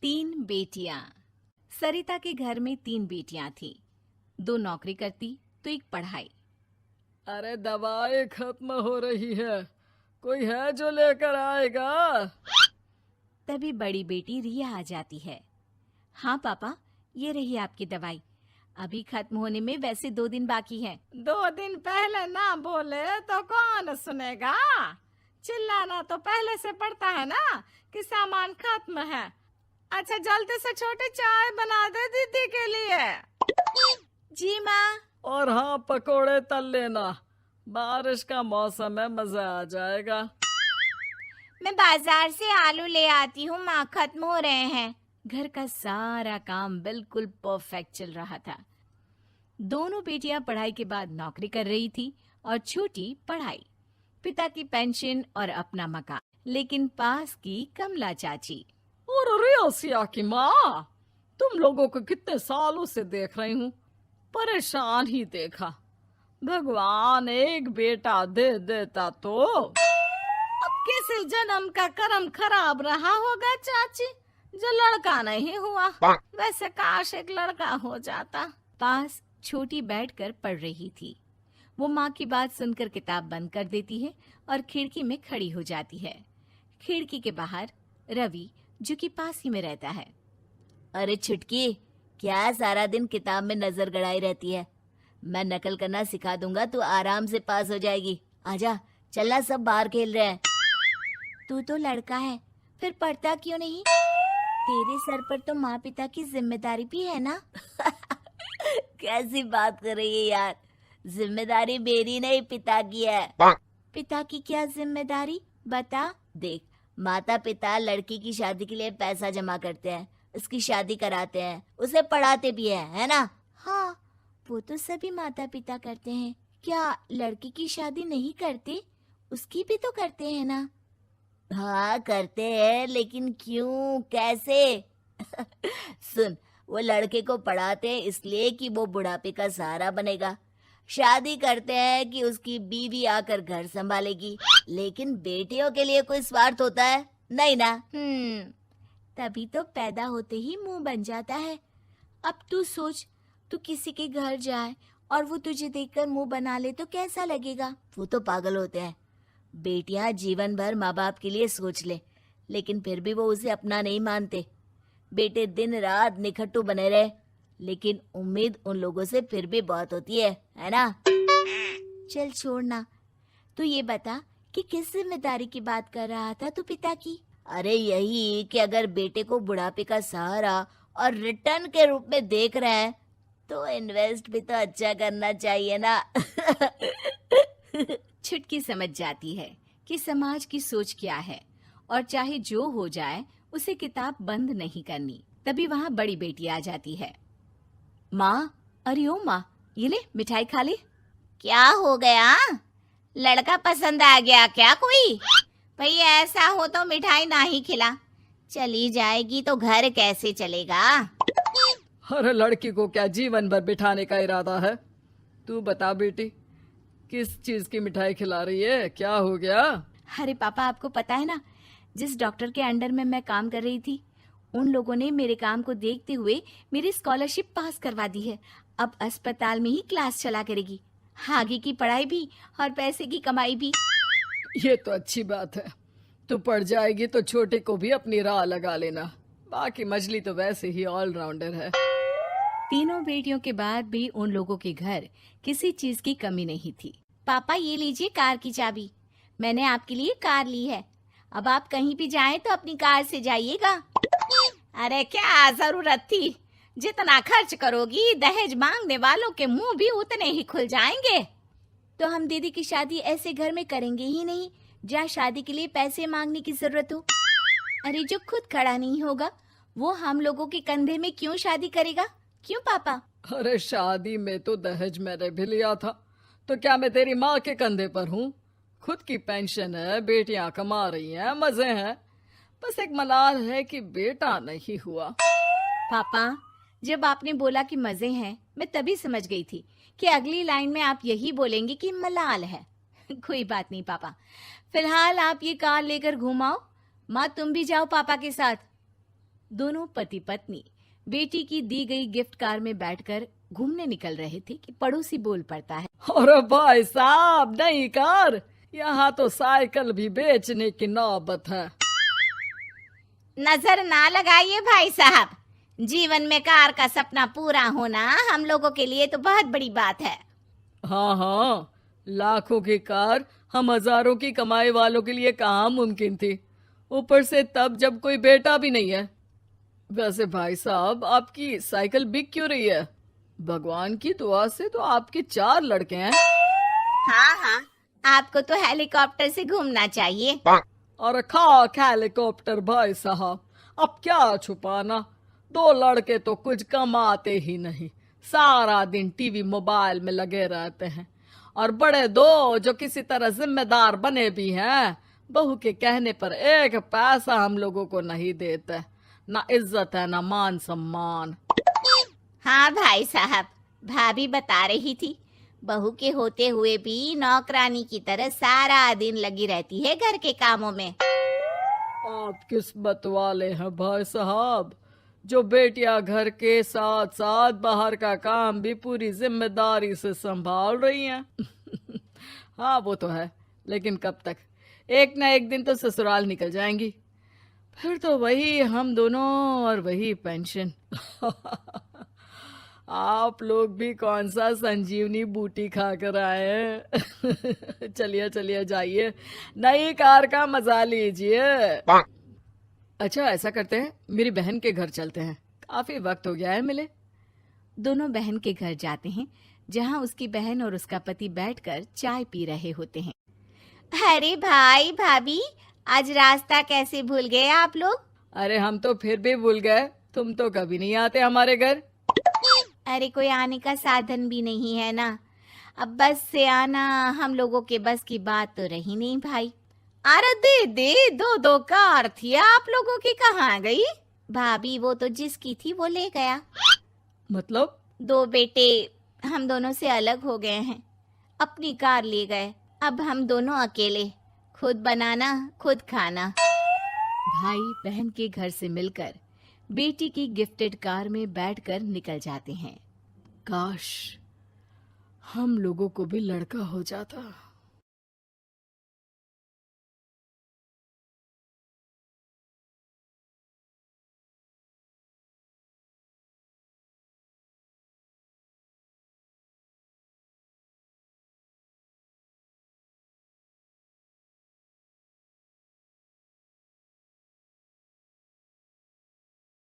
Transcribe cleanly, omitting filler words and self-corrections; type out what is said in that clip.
तीन बेटियां। सरिता के घर में तीन बेटियां थी। दो नौकरी करती तो एक पढ़ाई। अरे दवाई खत्म हो रही है, कोई है जो लेकर आएगा? तभी बड़ी बेटी रिया आ जाती है। हाँ पापा, ये रही आपकी दवाई। अभी खत्म होने में वैसे 2 दिन बाकी है। 2 दिन पहले ना बोले तो कौन सुनेगा? चिल्लाना तो पहले से पड़ता है ना कि सामान खत्म है। अच्छा जल्दी से छोटी चाय बना दे दीदी के लिए। जी माँ। और हाँ, पकोड़े तल लेना, बारिश का मौसम है, मजा आ जाएगा। मैं बाजार से आलू ले आती हूँ माँ, खत्म हो रहे हैं। घर का सारा काम बिल्कुल परफेक्ट चल रहा था। दोनों बेटियां पढ़ाई के बाद नौकरी कर रही थी और छोटी पढ़ाई, पिता की पेंशन और अपना मकान। लेकिन पास की कमला चाची, और रियासिया की माँ, तुम लोगों को कितने सालों से देख रही हूँ, परेशान ही देखा। भगवान एक बेटा दे देता तो। अब किसी जन्म का कर्म खराब रहा होगा चाची, जो लड़का नहीं हुआ। वैसे काश एक लड़का हो जाता। पास छोटी बैठकर पढ़ रही थी। वो माँ की बात सुनकर किताब बंद कर देती है और खिड़की में खड़ी हो जाती है। खिड़की के बाहर रवि, जो कि पास ही में रहता है। अरे छुटकी, क्या सारा दिन किताब में नजर गड़ाई रहती है? मैं नकल करना सिखा दूंगा, तू आराम से पास हो जाएगी। आजा, चलना, सब बाहर खेल रहे हैं। तू तो लड़का है, फिर पढ़ता क्यों नहीं? तेरे सर पर तो माँ पिता की जिम्मेदारी भी है ना। कैसी बात कर रही है यार? जिम्मेदारी मेरी नहीं, पिता की है। पिता की क्या जिम्मेदारी, बता। देख, माता पिता लड़की की शादी के लिए पैसा जमा करते हैं, उसकी शादी कराते हैं, उसे पढ़ाते भी है ना? हाँ, वो तो सभी माता पिता करते हैं। क्या लड़की की शादी नहीं करते? उसकी भी तो करते हैं ना। हाँ करते हैं, लेकिन क्यों, कैसे? सुन, वो लड़के को पढ़ाते हैं इसलिए कि वो बुढ़ापे का सहारा बनेगा। शादी करते हैं कि उसकी बीवी आकर घर संभालेगी। लेकिन बेटियों के लिए कोई स्वार्थ होता है? नहीं ना। तभी तो पैदा होते ही मुंह बन जाता है। अब तू सोच, तू किसी के घर जाए और वो तुझे देखकर मुंह बना ले तो कैसा लगेगा? वो तो पागल होते हैं। बेटियां जीवन भर माँ बाप के लिए सोच ले, लेकिन फिर भी वो उसे अपना नहीं मानते। बेटे दिन रात निखट्टू बने रहे, लेकिन उम्मीद उन लोगों से फिर भी बहुत होती है ना? चल छोड़ना, तू ये बता कि किस जिम्मेदारी की बात कर रहा था तू पिता की? अरे यही कि अगर बेटे को बुढ़ापे का सहारा और रिटर्न के रूप में देख रहे हैं तो इन्वेस्ट भी तो अच्छा करना चाहिए ना। छुटकी समझ जाती है कि समाज की सोच क्या है और चाहे जो हो जाए उसे किताब बंद नहीं करनी। तभी वहाँ बड़ी बेटी आ जाती है। माँ, अरे ओ माँ, ये ले मिठाई खा ले। क्या हो गया? लड़का पसंद आ गया क्या कोई? भाई ऐसा हो तो मिठाई ना ही खिला। चली जाएगी तो घर कैसे चलेगा? अरे लड़की को क्या जीवन भर बिठाने का इरादा है? तू बता बेटी, किस चीज की मिठाई खिला रही है? क्या हो गया? अरे पापा, आपको पता है ना, जिस डॉक्टर के अंडर में मैं काम कर रही थी, उन लोगों ने मेरे काम को देखते हुए मेरी स्कॉलरशिप पास करवा दी है। अब अस्पताल में ही क्लास चला करेगी, आगे की पढ़ाई भी और पैसे की कमाई भी। ये तो अच्छी बात है। तू पढ़ जाएगी तो छोटे को भी अपनी राह लगा लेना। बाकी मछली तो वैसे ही ऑलराउंडर है। तीनों बेटियों के बाद भी उन लोगों के घर किसी चीज की कमी नहीं थी। पापा, ये लीजिए कार की चाबी, मैंने आपके लिए कार ली है। अब आप कहीं भी जाएं तो अपनी कार से जाइएगा। अरे क्या जरूरत थी? जितना खर्च करोगी दहेज मांगने वालों के मुंह भी उतने ही खुल जाएंगे। तो हम दीदी की शादी ऐसे घर में करेंगे ही नहीं जहाँ शादी के लिए पैसे मांगने की जरूरत हो। अरे जो खुद खड़ा नहीं होगा वो हम लोगों के कंधे में क्यों शादी करेगा? क्यों पापा? अरे शादी में तो दहेज मैंने भी लिया था, तो क्या मैं तेरी माँ के कंधे पर हूँ? खुद की पेंशन है, बेटियां कमा रही हैं, मजे हैं। बस एक मलाल है कि बेटा नहीं हुआ। पापा, जब आपने बोला कि मजे हैं, मैं तभी समझ गई थी कि अगली लाइन में आप यही बोलेंगे कि मलाल है। कोई बात नहीं पापा, फिलहाल आप ये कार लेकर घुमाओ। माँ, तुम भी जाओ पापा के साथ। दोनों पति पत्नी बेटी की दी गई गिफ्ट कार में बैठकर घूमने निकल रहे थे कि पड़ोसी बोल पड़ता है। अरे भाई साहब, नई कार! यहाँ तो साइकिल भी बेचने की नौबत है। नजर ना लगाइए भाई साहब, जीवन में कार का सपना पूरा होना हम लोगों के लिए तो बहुत बड़ी बात है। हाँ हाँ, लाखों की कार हम हजारों की कमाई वालों के लिए कहाँ मुमकिन थी, ऊपर से तब जब कोई बेटा भी नहीं है। वैसे भाई साहब, आपकी साइकिल बिक क्यों रही है? भगवान की दुआ से तो आपके 4 लड़के हैं। हाँ हाँ, आपको तो हेलीकॉप्टर से घूमना चाहिए। और खाक हेलीकॉप्टर भाई साहब, अब क्या छुपाना, 2 लड़के तो कुछ कमाते ही नहीं, सारा दिन टीवी मोबाइल में लगे रहते हैं। और बड़े 2 जो किसी तरह जिम्मेदार बने भी हैं, बहू के कहने पर 1 पैसा हम लोगों को नहीं देते, ना इज्जत है ना मान सम्मान। हाँ भाई साहब, भाभी बता रही थी, बहू के होते हुए भी नौकरानी की तरह सारा दिन लगी रहती है घर के कामों में। आप किस्मत वाले हैं भाई साहब, जो बेटियां घर के साथ साथ बाहर का काम भी पूरी जिम्मेदारी से संभाल रही हैं। हाँ वो तो है, लेकिन कब तक? एक ना एक दिन तो ससुराल निकल जाएंगी, फिर तो वही हम दोनों और वही पेंशन। आप लोग भी कौन सा संजीवनी बूटी खा कर आए हैं। चलिए चलिए जाइए, नई कार का मजा लीजिए। अच्छा ऐसा करते हैं, मेरी बहन के घर चलते हैं, काफी वक्त हो गया है मिले। दोनों बहन के घर जाते हैं, जहाँ उसकी बहन और उसका पति बैठकर चाय पी रहे होते हैं। अरे भाई भाभी, आज रास्ता कैसे भूल गए आप लोग? अरे हम तो फिर भी भूल गए, तुम तो कभी नहीं आते हमारे घर। अरे कोई आने का साधन भी नहीं है ना, अब बस से आना हम लोगों के बस की बात तो रही नहीं भाई। अरे दे 2 कार थी आप लोगों की, कहाँ गई? भाभी वो तो जिसकी थी वो ले गया। मतलब? 2 बेटे हम दोनों से अलग हो गए हैं, अपनी कार ले गए, अब हम दोनों अकेले, खुद बनाना खुद खाना। भाई बहन के घर से मिलकर बेटी की गिफ्टेड कार में बैठकर निकल जाते हैं। काश हम लोगों को भी लड़का हो जाता।